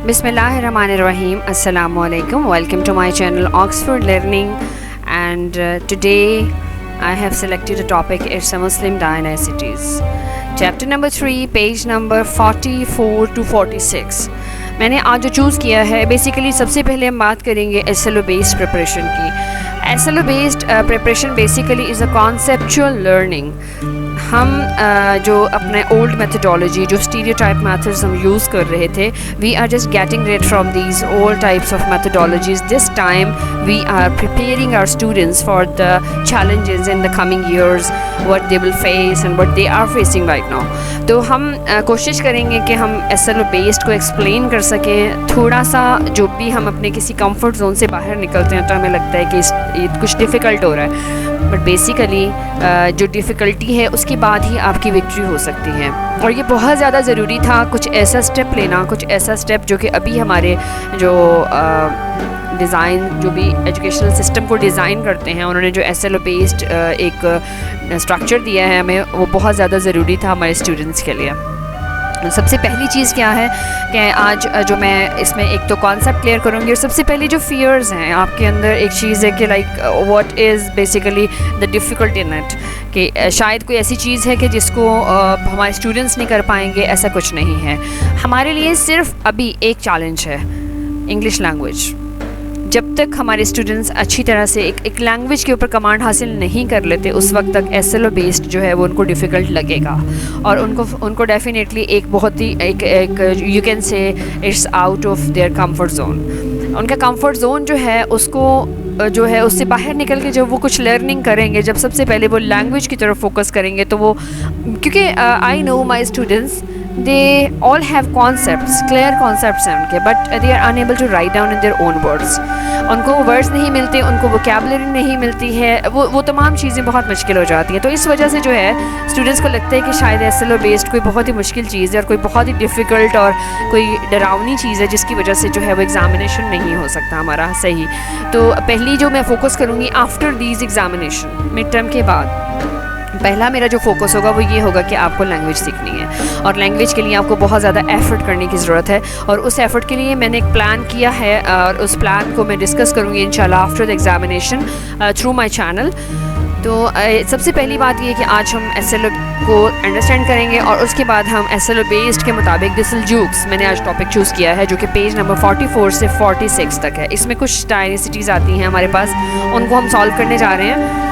Bismillahirrahmanirrahim. Assalamu alaikum. Welcome to my channel Oxford Learning, and today I have selected a topic. It's a Muslim dynasties. Chapter number 3, page number 44 to 46. मैंने आज जो choose किया है, basically सबसे पहले हम बात करेंगे SLO बेस्ड प्रिपरेशन की. SLO based preparation basically is a conceptual learning. हम जो अपने ओल्ड मेथडोलॉजी, जो स्टीरियोटाइप मेथड्स हम यूज़ कर रहे थे, we are just getting rid from these old types of methodologies. This time we are preparing our students for the challenges in the coming years, what they will face and what they are facing right now. तो हम कोशिश करेंगे कि हम SLO based को explain कर सकें. थोड़ा सा जो भी हम अपने किसी कंफर्ट जोन से बाहर निकलते हैं तो हमें लगता है कि ये कुछ डिफ़िकल्ट हो रहा है, बट बेसिकली जो डिफ़िकल्टी है उसके बाद ही आपकी विक्ट्री हो सकती है. और ये बहुत ज़्यादा ज़रूरी था कुछ ऐसा स्टेप लेना, कुछ ऐसा स्टेप जो कि अभी हमारे जो डिज़ाइन, जो भी एजुकेशनल सिस्टम को डिज़ाइन करते हैं, उन्होंने जो SLO बेस्ड एक स्ट्रक्चर दिया है हमें, वो बहुत ज़्यादा ज़रूरी था हमारे स्टूडेंट्स के लिए. सबसे पहली चीज़ क्या है कि आज जो मैं इसमें एक तो कॉन्सेप्ट क्लियर करूँगी, और सबसे पहले जो फियर्स हैं आपके अंदर, एक चीज़ है कि like what is basically the difficult in it, कि शायद कोई ऐसी चीज़ है कि जिसको हमारे स्टूडेंट्स नहीं कर पाएंगे. ऐसा कुछ नहीं है. हमारे लिए सिर्फ अभी एक चैलेंज है, इंग्लिश लैंग्वेज. जब तक हमारे स्टूडेंट्स अच्छी तरह से एक लैंग्वेज के ऊपर कमांड हासिल नहीं कर लेते, उस वक्त तक SLO बेस्ड जो है वो उनको डिफ़िकल्ट लगेगा, और उनको डेफिनेटली एक बहुत ही एक you can say it's out of their comfort zone. उनका कंफर्ट जोन जो है उसको जो है उससे बाहर निकल के जब वो कुछ लर्निंग करेंगे, जब सबसे पहले वो लैंग्वेज की तरफ फोकस करेंगे, तो वो, क्योंकि I know my students, they all have concepts, clear concepts हैं उनके, but they are unable to write down in their own words. उनको वर्ड्स नहीं मिलते, उनको वोकैबुलरी नहीं मिलती है, वो तमाम चीज़ें बहुत मुश्किल हो जाती हैं. तो इस वजह से जो है स्टूडेंट्स को लगता है कि शायद SLO बेस्ड कोई बहुत ही मुश्किल चीज़ है और कोई बहुत ही डिफ़िकल्ट और कोई डरावनी चीज़ है जिसकी वजह से जो है वो एग्ज़ामिनेशन नहीं हो सकता हमारा सही. तो पहली जो मैं फ़ोकस करूँगी after these examination, mid term के बाद, पहला मेरा जो फोकस होगा वो ये होगा कि आपको लैंग्वेज सीखनी है, और लैंग्वेज के लिए आपको बहुत ज़्यादा एफ़र्ट करने की ज़रूरत है. और उस एफ़र्ट के लिए मैंने एक प्लान किया है, और उस प्लान को मैं डिस्कस करूँगी इंशाल्लाह after the examination through my channel. तो सबसे पहली बात ये है कि आज हम SLO को अंडरस्टैंड करेंगे, और उसके बाद हम SLO बेस्ड के मुताबिक द सेल्जूक्स, मैंने आज टॉपिक चूज़ किया है जो कि पेज नंबर 44 से 46 तक है. इसमें कुछ डायनेसिटीज़ आती हैं हमारे पास, उनको हम सॉल्व करने जा रहे हैं,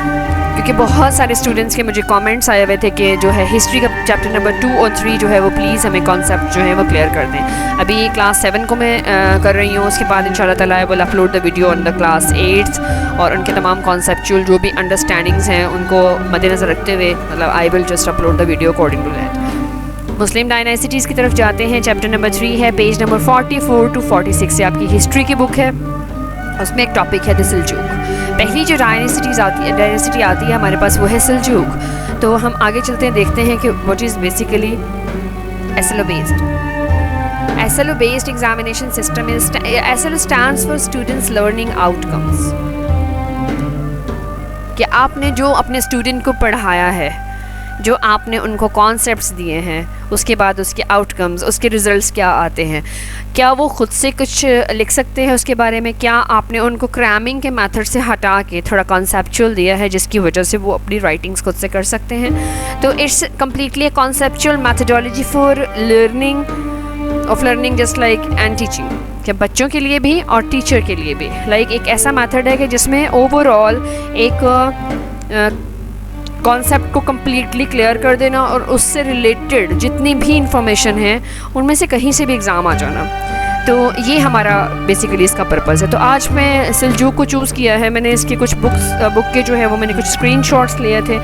क्योंकि बहुत सारे स्टूडेंट्स के मुझे कमेंट्स आए हुए थे कि जो है हिस्ट्री का चैप्टर नंबर 2 और 3 जो है वो प्लीज़ हमें कॉन्सेप्ट जो है वो क्लियर कर दें. अभी क्लास 7 को मैं कर रही हूँ, उसके बाद इंशाल्लाह ताला I will upload the video on the class 8, और उनके तमाम कॉन्सेप्चुअल जो भी अंडरस्टैंडिंग्स हैं उनको मद्देनज़र रखते हुए, मतलब I will just upload the video according to that. Muslim dynasties की तरफ जाते हैं. चैप्टर नंबर 3 है, पेज नंबर 44 टू 46 से आपकी हिस्ट्री की बुक है. उसमें एक टॉपिक है द सेल्जूक. पहली जो डायनेसिटी आती है हमारे पास वो है सेल्जूक. तो हम आगे चलते हैं, देखते हैं कि what is basically SLO based. SLO based examination system is, SLO stands for students learning outcomes. कि आपने जो अपने स्टूडेंट को पढ़ाया है, जो आपने उनको कॉन्सेप्ट्स दिए हैं, उसके बाद उसके आउटकम्स, उसके रिज़ल्ट्स क्या आते हैं, क्या वो ख़ुद से कुछ लिख सकते हैं उसके बारे में, क्या आपने उनको क्रैमिंग के मेथड से हटा के थोड़ा कॉन्सेप्चुअल दिया है जिसकी वजह से वो अपनी राइटिंग्स खुद से कर सकते हैं. तो it's completely a conceptual methodology for learning just like and teaching, कि बच्चों के लिए भी और टीचर के लिए भी. लाइक एक ऐसा मेथड है कि जिसमें ओवरऑल एक कॉन्सेप्ट को कम्प्लीटली क्लियर कर देना, और उससे रिलेटेड जितनी भी इंफॉर्मेशन है उनमें से कहीं से भी एग्ज़ाम आ जाना. तो ये हमारा बेसिकली इसका पर्पज़ है. तो आज मैं सेल्जूक को चूज़ किया है. मैंने इसके कुछ बुक के जो है वो मैंने कुछ स्क्रीनशॉट्स लिए थे,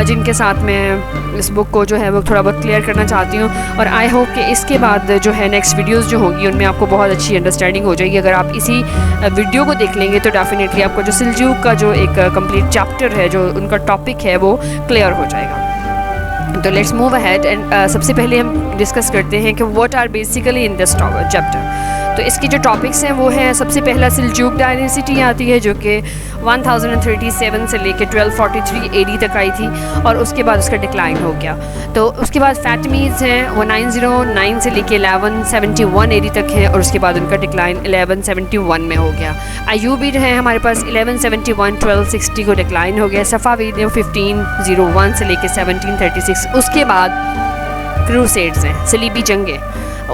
जिनके साथ मैं इस बुक को जो है वो थोड़ा बहुत क्लियर करना चाहती हूँ, और आई होप कि इसके बाद जो है नेक्स्ट वीडियोज़ जो होंगी उनमें आपको बहुत अच्छी अंडरस्टैंडिंग हो जाएगी. अगर आप इसी वीडियो को देख लेंगे तो डेफिनेटली आपको जो सेल्जूक का जो एक कंप्लीट चैप्टर है, जो उनका टॉपिक है, वो क्लियर हो जाएगा. तो लेट्स मूव अहेड एंड सबसे पहले हम डिस्कस करते हैं कि what are basically in this chapter. तो इसके जो टॉपिक्स हैं वो हैं, सबसे पहला सिल्जूक डायनेसिटी आती है जो कि 1037 से लेकर 1243 एडी तक आई थी और उसके बाद उसका डिक्लाइन हो गया। तो उसके बाद फैटमीज़ हैं, वो 909 से लेकर 1171 एडी तक हैं और उसके बाद उनका डिक्लाइन 1171 में हो गया। अयूबीड हैं हमारे पास 1171 1260 को डिक्लाइन हो गया। सफ़ावीद 1501 से लेकर 1736। उसके बाद क्रूसेड्स हैं, सलीबी जंगें,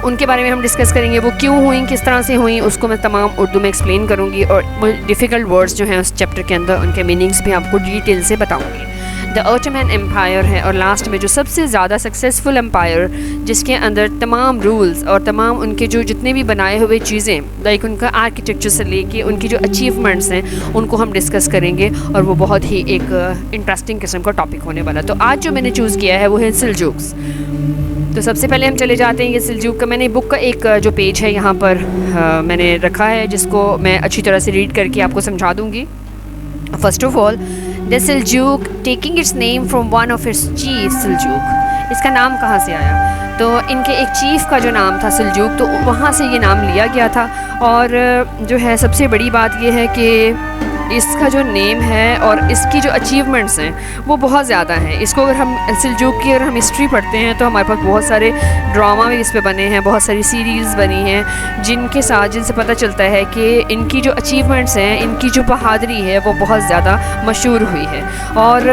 उनके बारे में हम डिस्कस करेंगे, वो क्यों हुई, किस तरह से हुई, उसको मैं तमाम उर्दू में एक्सप्लेन करूँगी और वो डिफ़िकल्ट वर्ड्स जो हैं उस चैप्टर के अंदर उनके मीनिंग्स भी आपको डिटेल से बताऊँगी। द ऑटोमन एम्पायर है और लास्ट में जो सबसे ज़्यादा सक्सेसफुल एम्पायर जिसके अंदर तमाम रूल्स और तमाम उनके जो जितने भी बनाए हुए चीज़ें लाइक उनका आर्किटेक्चर से लेके उनकी जो अचीवमेंट्स हैं उनको हम डिस्कस करेंगे और वो बहुत ही एक इंटरेस्टिंग किस्म का टॉपिक होने वाला। तो आज जो मैंने चूज़ किया है वो है सिल्जूक्स। तो सबसे पहले हम चले जाते हैं ये सिल्जूक का, मैंने बुक का एक जो पेज है यहाँ पर मैंने रखा है जिसको मैं अच्छी तरह से रीड करके आपको समझा दूँगी। First of all, the Seljuk taking its name from one of its chief Seljuk. इसका नाम कहाँ से आया? तो इनके एक चीफ़ का जो नाम था सिल्जूक, तो वहाँ से ये नाम लिया गया था। और जो है सबसे बड़ी बात ये है कि इसका जो नेम है और इसकी जो अचीवमेंट्स हैं वो बहुत ज़्यादा हैं। इसको अगर हम सिल्जूक की अगर हम हिस्ट्री पढ़ते हैं तो हमारे पास बहुत सारे ड्रामा भी इस पे बने हैं, बहुत सारी सीरीज़ बनी हैं जिनसे पता चलता है कि इनकी जो अचीवमेंट्स हैं, इनकी जो बहादुरी है वो बहुत ज़्यादा मशहूर हुई है। और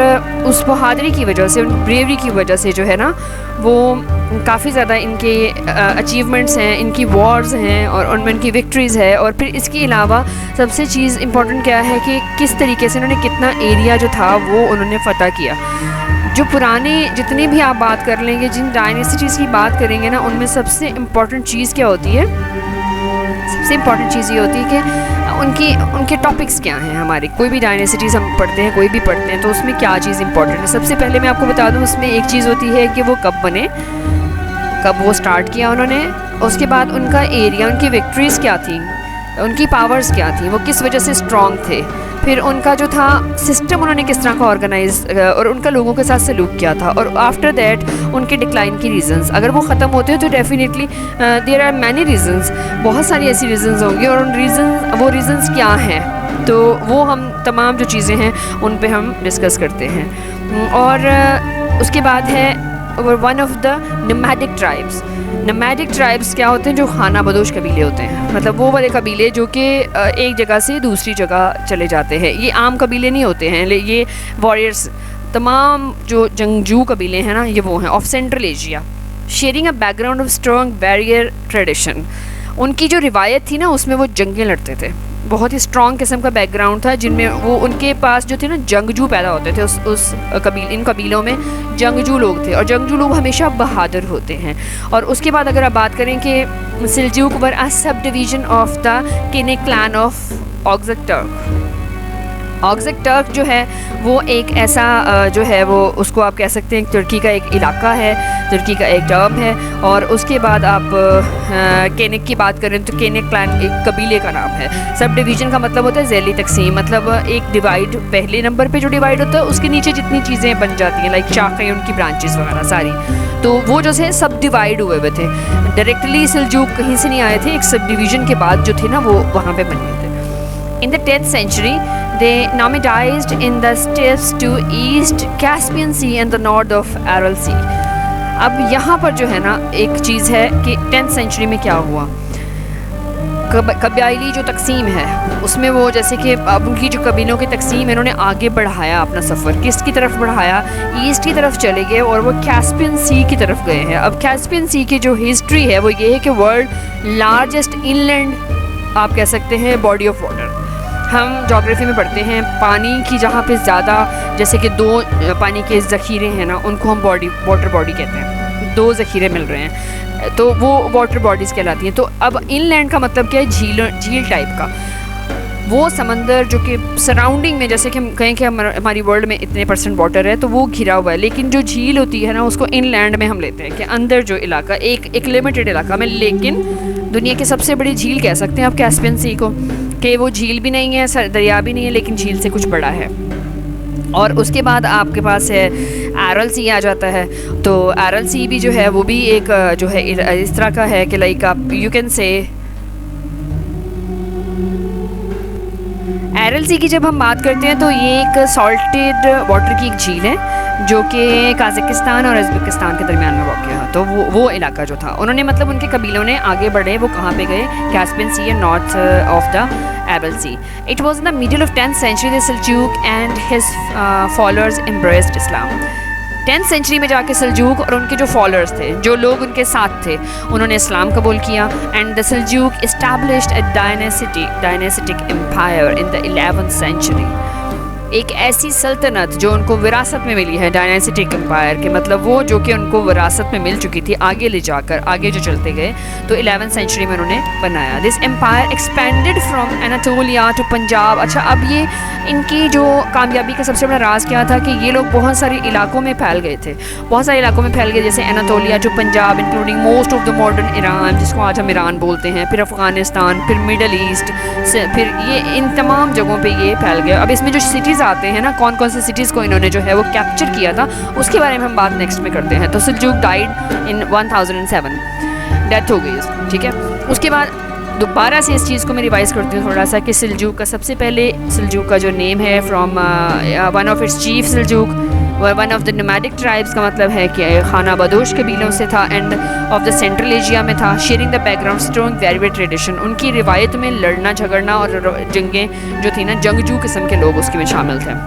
उस बहादुरी की वजह से, उन ब्रेवरी की वजह से जो है ना वो काफ़ी ज़्यादा इनके अचीवमेंट्स हैं, इनकी वॉर्स हैं और उनमें इनकी विक्ट्रीज़ है। और फिर इसके अलावा सबसे चीज़ इम्पॉर्टेंट क्या है कि किस तरीके से उन्होंने कितना एरिया जो था वो उन्होंने फ़तह किया। जो पुराने जितने भी आप बात कर लेंगे, जिन डायनेसिटीज़ की बात करेंगे ना, उनमें सबसे इम्पॉर्टेंट चीज़ क्या होती है? सबसे इम्पॉर्टेंट चीज़ ये होती है कि उनके टॉपिक्स क्या हैं। हमारे कोई भी डायनेसिटीज़ हम पढ़ते हैं, कोई भी पढ़ते हैं, तो उसमें क्या चीज़ इंपॉर्टेंट है। सबसे पहले मैं आपको बता दूं, उसमें एक चीज़ होती है कि वो कब बने, कब वो स्टार्ट किया उन्होंने, उसके बाद उनका एरिया, उनकी विक्ट्रीज़ क्या थी, उनकी पावर्स क्या थी, वो किस वजह से स्ट्रॉन्ग थे, फिर उनका जो था सिस्टम उन्होंने किस तरह का ऑर्गेनाइज और उनका लोगों के साथ सलूक किया था, और आफ्टर दैट उनके डिक्लाइन की रीजंस। अगर वो ख़त्म होते हैं तो definitely there are many reasons, बहुत सारी ऐसी रीजंस होंगी और उन रीजंस क्या हैं, तो वो हम तमाम जो चीज़ें हैं उन पे हम डिस्कस करते हैं। और उसके बाद है one of the nomadic tribes. Nomadic tribes क्या होते हैं? जो खाना बदोश कबीले होते हैं, मतलब वो वाले कबीले जो कि एक जगह से दूसरी जगह चले जाते हैं। ये आम कबीले नहीं होते हैं, ये वॉरियर्स, तमाम जो जंगजू कबीले हैं ना, ये वो हैं of central Asia, sharing a background of strong barrier tradition. उनकी जो रिवायत थी ना उसमें वो जंगें लड़ते थे, बहुत ही स्ट्रॉन्ग किस्म का बैकग्राउंड था, जिनमें वो उनके पास जो थे ना जंगजू पैदा होते थे। इन कबीलों में जंगजू लोग थे और जंगजू लोग हमेशा बहादुर होते हैं। और उसके बाद अगर आप बात करें कि सिल्जूक were a subdivision of the Qiniq clan of ऑक्सक टर्क। ऑक्सक टर्क जो है वो एक ऐसा जो है वो उसको आप कह सकते हैं तुर्की का एक इलाका है, तुर्की का एक टर्म है। और उसके बाद आप केनिक की बात करें तो केनिक क्लैन एक कबीले का नाम है। सब डिवीज़न का मतलब होता है ज़ैली तकसीम, मतलब एक डिवाइड, पहले नंबर पे जो डिवाइड होता है उसके नीचे जितनी चीज़ें बन जाती हैं, लाइक शाखें, उनकी ब्रांचेस वगैरह सारी, तो वो जो है सब डिवाइड हुए हुए थे। डायरेक्टली सिल्जूक कहीं से नहीं आए थे, एक सब डिवीज़न के बाद जो थे ना वो वहाँ पर बन गए थे। In the 10th century, they nomadized in the steppes to East Caspian Sea and the north of Aral Sea. अब यहाँ पर जो है ना एक चीज़ है कि 10th सेंचुरी में क्या हुआ, कबायली जो तकसीम है उसमें वो जैसे कि अब उनकी जो कबीलों की तकसीम है, इन्होंने आगे बढ़ाया अपना सफ़र, किसकी तरफ बढ़ाया? ईस्ट की तरफ चले गए और वो कैस्पियन सी की तरफ गए हैं। अब कैस्पियन सी की जो हिस्ट्री है वो ये है कि वर्ल्ड लार्जेस्ट इनलैंड आप कह सकते हैं बॉडी ऑफ वाटर। हम ज्योग्राफी में पढ़ते हैं पानी की जहाँ पे ज़्यादा, जैसे कि दो पानी के ज़ख़ीरे हैं ना, उनको हम वाटर बॉडी कहते हैं, दो ज़ख़ीरे मिल रहे हैं तो वो वाटर बॉडीज़ कहलाती हैं। तो अब इनलैंड का मतलब क्या है? झील टाइप का वो समंदर जो कि सराउंडिंग में, जैसे कि हम कहें कि हमारी वर्ल्ड में इतने % वाटर है तो वो घिरा हुआ है, लेकिन जो झील होती है ना उसको इनलैंड में हम लेते हैं कि अंदर जो इलाका एक लिमिटेड इलाका में। लेकिन दुनिया की सबसे बड़ी झील कह सकते हैं आप कैस्पियन सी को, कि वो झील भी नहीं है, दरिया भी नहीं है, लेकिन झील से कुछ बड़ा है। और उसके बाद आपके पास है एरल सी आ जाता है। तो एरल सी भी जो है वो भी एक जो है इस तरह का है कि लाइक आप यू कैन से एरल सी की जब हम बात करते हैं तो ये एक सॉल्टेड वाटर की एक झील है जो कि काज़ाकिस्तान और उज़्बेकिस्तान के दरमियान में वाक़ है। तो वो इलाका जो था, उन्होंने मतलब उनके कबीलों ने आगे बढ़े, वो कहाँ पे गए, Caspian sea and north of the Aral sea. It was in the middle of 10th century the Seljuk and his followers embraced Islam. 10th century में जाके सल्जूक और उनके जो फॉलोअर्स थे, जो लोग उनके साथ थे, उन्होंने इस्लाम कबूल किया। And the Seljuk established a dynastic empire in the 11th century। एक ऐसी सल्तनत जो उनको विरासत में मिली है, डायनेस्टिक एम्पायर के मतलब वो जो कि उनको विरासत में मिल चुकी थी, आगे ले जाकर आगे जो चलते गए तो 11th century में उन्होंने बनाया। This empire expanded from Anatolia to Punjab. अच्छा, अब ये इनकी जो कामयाबी का सबसे बड़ा राज क्या था कि ये लोग बहुत सारे इलाकों में फैल गए थे, बहुत सारे इलाकों में फैल गए, जैसे Anatolia to Punjab including most of the modern Iran, जिसको आज हम ईरान बोलते हैं, फिर अफ़गानिस्तान, फिर मिडल ईस्ट, फिर ये इन तमाम जगहों पे ये फैल गए। अब इसमें जो सिटीज़ आते हैं ना, कौन कौन से सिटीज़ को इन्होंने जो है वो कैप्चर किया था, उसके बारे में हम बात नेक्स्ट में करते हैं। तो सल्जूक डाइड इन 1007, डेथ हो गई, ठीक है। उसके बाद दोबारा से इस चीज़ को मैं रिवाइज़ करती हूँ थोड़ा सा कि सल्जूक का सबसे पहले सल्जूक का जो नेम है from one of its chief Seljuk, one of the nomadic tribes का मतलब है कि खाना बदोश कबीलों से था, and of the central Asia में था। Sharing the background strong very tradition, उनकी रिवायत में लड़ना झगड़ना और जंगें जो थी ना, जंगजू किस्म के लोग उसके में शामिल थे।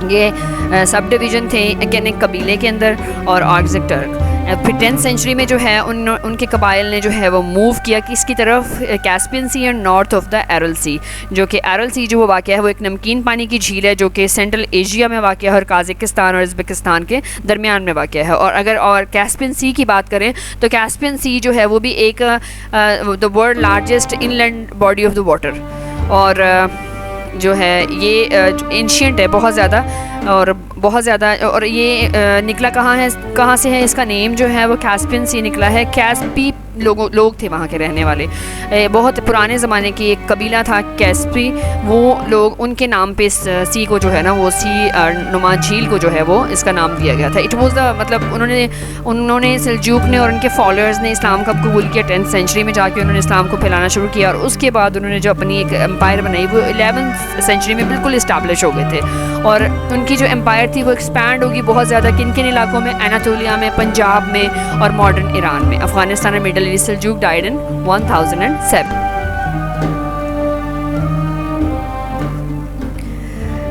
ये सब डिवीज़न थे एक कबीले के अंदर और आर्क्सिक टर्क। फिर 10th century में जो है उनके कबाइल ने जो है वो मूव किया कि इसकी तरफ Caspian sea and north of the Aral sea, जो कि एरल सी जो वो वाक़ है वो एक नमकीन पानी की झील है जो कि सेंट्रल एशिया में वाक़ है और काज़ाकिस्तान और उज़्बेकिस्तान के दरमियान में वाक़ है। और अगर और कैस्पियन सी की बात करें तो कैस्पियन सी जो है वो भी एक the world largest inland body of the water, और जो है ये एंशियंट है बहुत ज़्यादा और ये निकला कहाँ से है, इसका नेम जो है वो कैस्पियन सी निकला है। कैस्पी लोग थे वहाँ के रहने वाले, बहुत पुराने ज़माने की एक कबीला था कैस्पी, वो लोग उनके नाम पे सी को जो है ना वो सी नुमा झील को जो है वो इसका नाम दिया गया था। इट वॉज द मतलब उन्होंने सल्जूक ने और उनके फॉलोअर्स ने इस्लाम का कबूल किया 10th century में जाके, उन्होंने इस्लाम को फैलाना शुरू किया और उसके बाद उन्होंने जो अपनी एक एम्पायर बनाई वो 11th century में बिल्कुल इस्टेब्लिश हो गए थे। और उनकी जो एम्पायर थी वो एक्सपैंड होगी बहुत ज़्यादा किन किन इलाकों में, एनाटोलिया में, पंजाब में और मॉडर्न ईरान में, अफ़गानिस्तान और middle East. Seljuk died in 1007।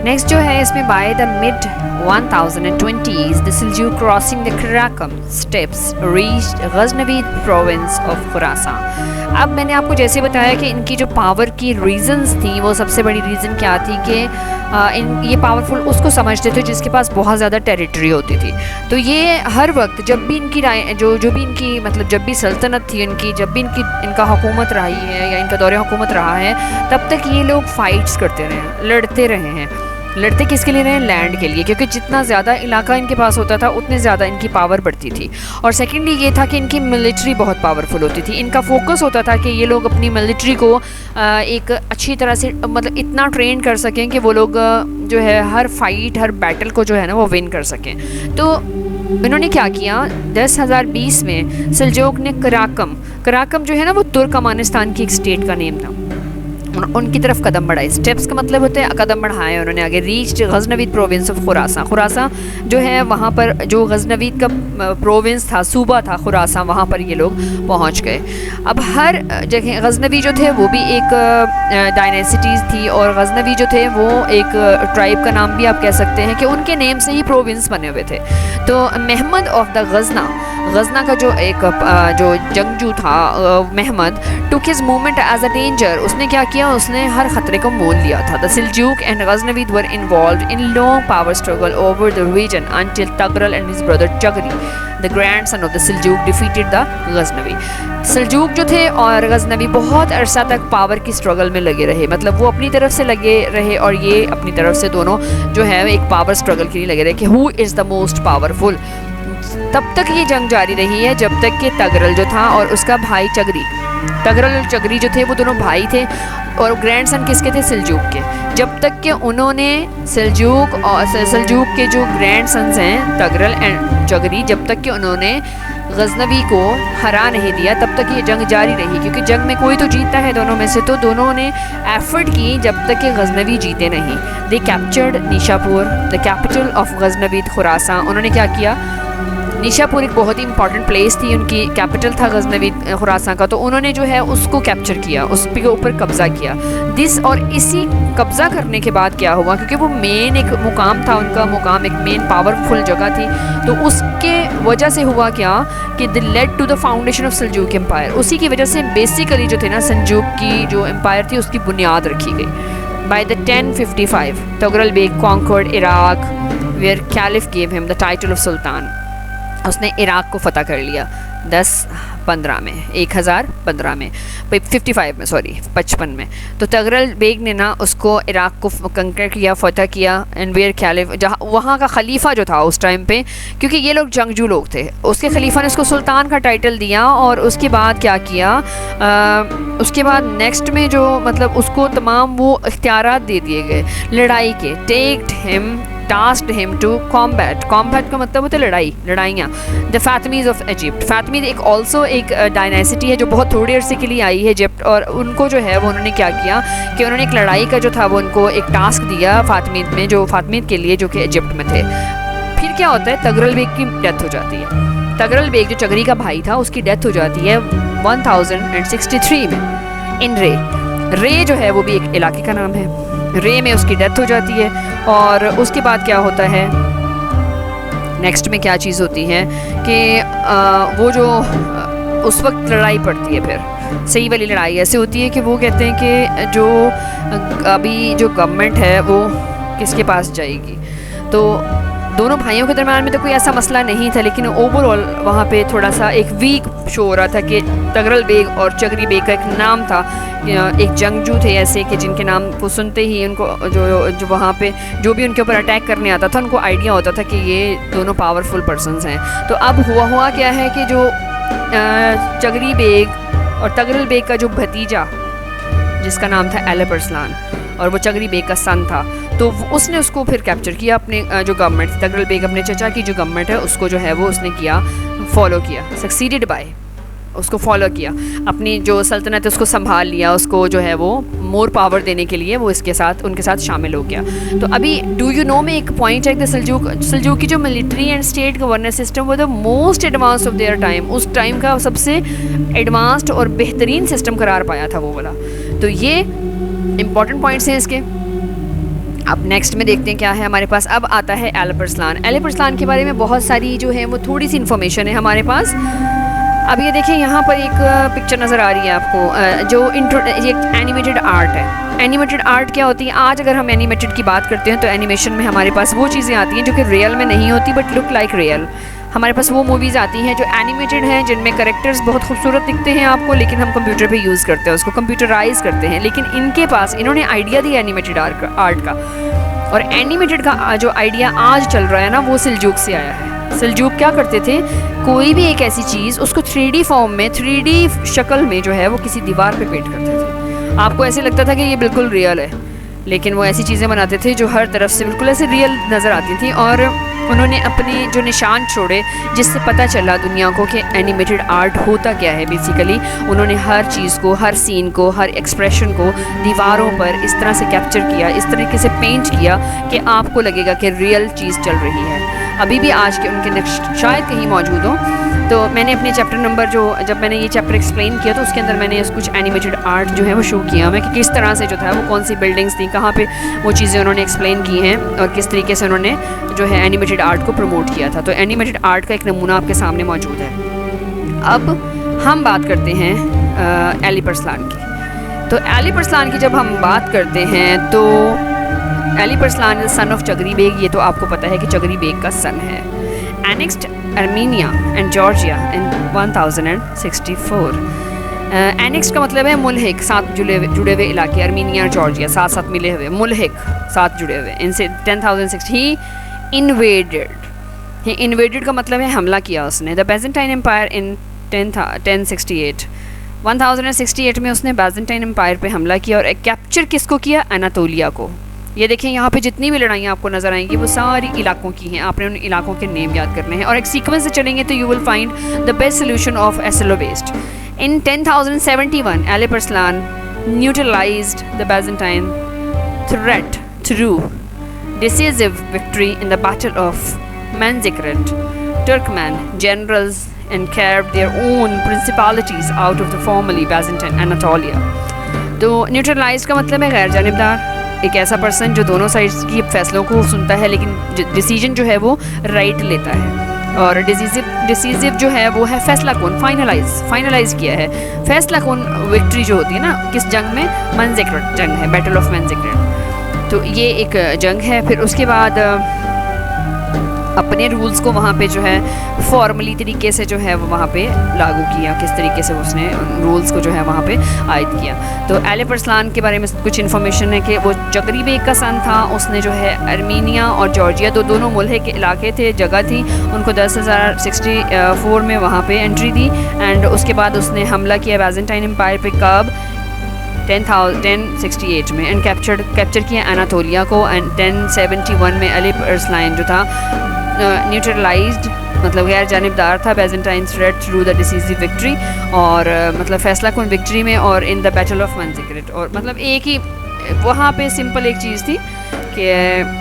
Next जो है इसमें by the mid 1020s the Seljuk crossing the Karakum steppes reached Ghaznavi province of Khurasan. अब मैंने आपको जैसे बताया कि इनकी जो पावर की रीजंस थी, वो सबसे बड़ी रीज़न क्या थी कि ये पावरफुल उसको समझते थे जिसके पास बहुत ज़्यादा टेरिटरी होती थी। तो ये हर वक्त जब भी इनकी जो भी इनकी मतलब जब भी सल्तनत थी इनकी, जब भी इनका हुकूमत रही है या इनका दौरे हुकूमत रहा है, तब तक ये लोग फाइट्स करते रहे, लड़ते रहे हैं। लड़ते किसके लिए रहे? लैंड के लिए, क्योंकि जितना ज़्यादा इलाका इनके पास होता था उतने ज़्यादा इनकी पावर बढ़ती थी। और सेकेंडली ये था कि इनकी मिलिट्री बहुत पावरफुल होती थी। इनका फोकस होता था कि ये लोग अपनी मिलिट्री को एक अच्छी तरह से मतलब इतना ट्रेन कर सकें कि वो लोग जो है हर फाइट हर बैटल को जो है ना वो विन कर सकें। तो इन्होंने क्या किया, 10,020 में सल्जूक ने कराकम जो है ना वो तुर्कमानिस्तान की एक स्टेट का नेम था, उनकी तरफ कदम बढ़ाए। स्टेप्स का मतलब होता है कदम बढ़ाए उन्होंने आगे। Reached Ghaznavid province of Khorasan जो है वहाँ पर जो गजनवीद का प्रोविंस था, सूबा था खुरासान, वहाँ पर ये लोग पहुँच गए। अब हर जगह गजनवी जो थे वो भी एक डायनेसिटीज़ थी और गजनवी जो थे वो एक ट्राइब का नाम भी आप कह सकते हैं कि उनके नेम से ही प्रोविंस बने हुए थे। तो महमद ऑफ द गजना का जो एक जो जंगजू था Mahmud took his movement as a danger. उसने क्या किया, उसने हर खतरे को मोल लिया था। The Seljuk and Ghaznavid were involved in long power struggle over the region until Tughril and his brother Chaghri the grandson of the Seljuk defeated the Ghaznavi. Seljuk जो थे और गजनवी बहुत अरसा तक पावर की स्ट्रगल में लगे रहे, मतलब वो अपनी तरफ से लगे रहे और ये अपनी तरफ से, दोनों जो है एक पावर स्ट्रगल के लिए लगे रहे कि who is the most powerful. तब तक ये जंग जारी रही है जब तक कि तगरल जो था और उसका भाई चगरी तगरल और चगरी जो थे वो दोनों भाई थे और ग्रैंडसन किसके थे? सेल्जूक के। जब तक कि उन्होंने सेल्जूक के जो ग्रैंडसन्स हैं तगरल एंड चगरी, जब तक कि उन्होंने गजनवी को हरा नहीं दिया तब तक ये जंग जारी रही, क्योंकि जंग में कोई तो जीतता है दोनों में से। तो दोनों ने एफर्ट की जब तक कि गजनवी जीते नहीं। दे captured Nishapur, the capital of Ghaznavi Khorasan. उन्होंने क्या किया? निशापुर एक बहुत ही इंपॉर्टेंट प्लेस थी, उनकी कैपिटल था गजनवी खुरासान का, तो उन्होंने जो है उसको कैप्चर किया, उस के ऊपर कब्ज़ा किया। और इसी कब्ज़ा करने के बाद क्या हुआ, क्योंकि वो मेन एक मुकाम था, उनका मुकाम एक मेन पावरफुल जगह थी, तो उसके वजह से हुआ क्या कि the led to the foundation of Seljuk empire. उसी की वजह से बेसिकली जो थे ना सेल्जूक की जो एम्पायर थी उसकी बुनियाद रखी गई। By the 1055 Tughril Beg conquered Iraq where caliph gave him the title of sultan. उसने इराक को फ़तह कर लिया 1015 में, 1015 में, 55 में, सॉरी 55 में। तो तगरल बेग ने ना उसको इराक को कंकर किया, फ़तह किया। एंड वेयर कैलिफ, जहाँ वहाँ का खलीफा जो था उस टाइम पे, क्योंकि ये लोग जंगजू लोग थे, उसके खलीफा ने उसको सुल्तान का टाइटल दिया। और उसके बाद क्या किया, उसके बाद नेक्स्ट में जो मतलब उसको तमाम वो इख्तियारात दे दिए गए लड़ाई के। टेक्ड him tasked him to combat का मतलब होता है लड़ाइयाँ। द फैतमीज़ ऑफ इजिप्ट, फैतमीज़ एक ऑल्सो एक डायनेसिटी है जो बहुत थोड़े अरसे के लिए आई है इजिप्ट, और उनको जो है वो उन्होंने क्या किया कि उन्होंने एक लड़ाई का जो था वो उनको एक टास्क दिया फातमीद में, जो फातमीद के लिए जो कि इजिप्ट में थे। फिर क्या होता है, तगरल बेग की डेथ हो जाती है। तगरल बेग जो चगरी का भाई था उसकी डेथ हो जाती है 1063 में इन रे जो है वो भी एक इलाके का नाम है। रे में उसकी डेथ हो जाती है। और उसके बाद क्या होता है, नेक्स्ट में क्या चीज़ होती है कि वो जो उस वक्त लड़ाई पड़ती है, फिर सही वाली लड़ाई ऐसे होती है कि वो कहते हैं कि जो अभी जो गवर्नमेंट है वो किसके पास जाएगी। तो दोनों भाइयों के दरम्यान में तो कोई ऐसा मसला नहीं था, लेकिन ओवरऑल वहाँ पे थोड़ा सा एक वीक शो हो रहा था कि तगरल बेग और चगरी बेग का एक नाम था, एक जंगजू थे ऐसे कि जिनके नाम को सुनते ही उनको जो वहाँ पे जो भी उनके ऊपर अटैक करने आता था उनको आइडिया होता था कि ये दोनों पावरफुल पर्सन्स हैं। तो अब हुआ क्या है कि जो चगरी बेग और तगरल बेग का जो भतीजा जिसका नाम था एलिप अरसलान और वो चगरी बेग का सन था, तो उसने उसको फिर कैप्चर किया। अपने जो गवर्नमेंट थी, तगरल बेग अपने चचा की जो गवर्नमेंट है उसको जो है वो उसने किया, फॉलो किया, सक्सीडेड बाय, उसको फॉलो किया, अपनी जो सल्तनत है उसको संभाल लिया, उसको जो है वो मोर पावर देने के लिए वो इसके साथ उनके साथ शामिल हो गया। तो अभी डू यू नो में एक पॉइंट है कि सेल्जूक की जो military and state governance system वो the most advanced of their time, उस टाइम का सबसे एडवांस्ड और बेहतरीन सिस्टम करार पाया था वो वाला। तो ये इंपॉर्टेंट पॉइंट्स हैं इसके। अब नेक्स्ट में देखते हैं क्या है हमारे पास। अब आता है एलिप अरसलान। एलिप अरसलान के बारे में बहुत सारी जो है वो थोड़ी सी इन्फॉर्मेशन है हमारे पास। अब ये देखिए यहाँ पर एक पिक्चर नज़र आ रही है आपको, जो ये एनिमेटेड आर्ट है। एनिमेटेड आर्ट क्या होती है, आज अगर हम एनिमेटेड की बात करते हैं तो एनिमेशन में हमारे पास वो चीज़ें आती हैं जो कि रियल में नहीं होती बट लुक लाइक रियल। हमारे पास वो मूवीज़ आती हैं जो एनिमेटेड हैं, जिनमें करेक्टर्स बहुत खूबसूरत दिखते हैं आपको, लेकिन हम कंप्यूटर पे यूज़ करते हैं, उसको कंप्यूटराइज करते हैं। लेकिन इनके पास इन्होंने आइडिया दिया एनिमेटेड आर्ट का, और एनिमेटेड का जो आइडिया आज चल रहा है ना वो सेल्जूक से आया है। सेल्जूक क्या करते थे, कोई भी एक ऐसी चीज़ उसको 3D फॉर्म में 3D शक्ल में जो है वो किसी दीवार पे पेंट करते थे। आपको ऐसे लगता था कि ये बिल्कुल रियल है, लेकिन वो ऐसी चीज़ें बनाते थे जो हर तरफ से बिल्कुल ऐसे रियल नज़र आती थी। और उन्होंने अपने जो निशान छोड़े जिससे पता चला दुनिया को कि एनिमेटेड आर्ट होता क्या है। बेसिकली उन्होंने हर चीज़ को, हर सीन को, हर एक्सप्रेशन को दीवारों पर इस तरह से कैप्चर किया, इस तरीके से पेंट किया कि आपको लगेगा कि रियल चीज़ चल रही है। अभी भी आज के उनके नक्श शायद कहीं मौजूद हो। तो मैंने अपने चैप्टर नंबर जब मैंने ये चैप्टर एक्सप्लेन किया तो उसके अंदर मैंने कुछ एनिमेटेड आर्ट जो है वो शो किया मैं कि किस तरह से जो था वो कौन सी बिल्डिंग्स थी, कहाँ पे वो चीज़ें उन्होंने एक्सप्लेन की हैं और किस तरीके से उन्होंने जो है एनिमेटेड आर्ट को प्रमोट किया था। तो एनिमेटेड आर्ट का एक नमूना आपके सामने मौजूद है। अब हम बात करते हैं एलिप अरसलान की। तो एलिप अरसलान की जब हम बात करते हैं तो Alp Arslan is son of Chaghri Beg, ये तो आपको पता है कि चगरी बेग का सन है। Annexed Armenia and Georgia in 1064। Annex का मतलब है मुल्हिक, साथ जुड़े हुए इलाके, आर्मीनिया और जॉर्जिया साथ साथ मिले हुए, मुल्हिक साथ जुड़े हुए। इनसे 10,060 ही इन्वेडेड का मतलब है हमला किया उसने। द बैजेंटाइन एम्पायर इन 1068 1068 में उसने बाइजेंटाइन एम्पायर पे हमला किया और कैप्चर किसको किया? एनातोलिया को। ये देखें यहाँ पे जितनी भी लड़ाइयाँ आपको नज़र आएंगी वो सारी इलाकों की हैं, आपने उन इलाकों के नेम याद करने हैं और एक सीक्वेंस से चलेंगे तो you will find the best solution of SLO based. In 10,071 Alp Arslan neutralized the Byzantine threat through decisive victory in the Battle of Manzikert. Turkmen generals and carved their own principalities out of the formerly Byzantine Anatolia. तो neutralise का मतलब है गैर जानिबदार, एक ऐसा person जो दोनों sides की फैसलों को सुनता है लेकिन डिसीजन जो है वो राइट लेता है। और डिसीजिव जो है वो है फैसला कौन, फाइनलाइज किया है। फैसला कौन विक्ट्री जो होती है ना, किस जंग में? मंजिकरेट जंग है, बैटल ऑफ मंजिकरेट। तो ये एक जंग है। फिर उसके बाद अपने रूल्स को वहाँ पे जो है फॉर्मली तरीके से जो है वो वहाँ पे लागू किया, किस तरीके से उसने रूल्स को जो है वहाँ पे आयद किया। तो एलिप अरसलान के बारे में कुछ इन्फॉर्मेशन है कि वो जगरी बेग का सन था। उसने जो है अर्मीनिया और जॉर्जिया दोनों मुल्क के इलाके थे, जगह थी, उनको 10,064 में वहाँ पे एंट्री दी। एंड उसके बाद उसने हमला किया बाइजेंटाइन एम्पायर पे कब? 1068 में एंड कैप्चर किया एनातोलिया को। एंड 1071 में एलिप अरसलान जो था न्यूट्रलाइज्ड मतलब गैर जानिबदार था Byzantine threat through the decisive victory, और मतलब फैसला कौन विक्ट्री में और इन द बैटल ऑफ मंजिकरेट। और मतलब एक ही वहाँ पे सिंपल एक चीज़ थी कि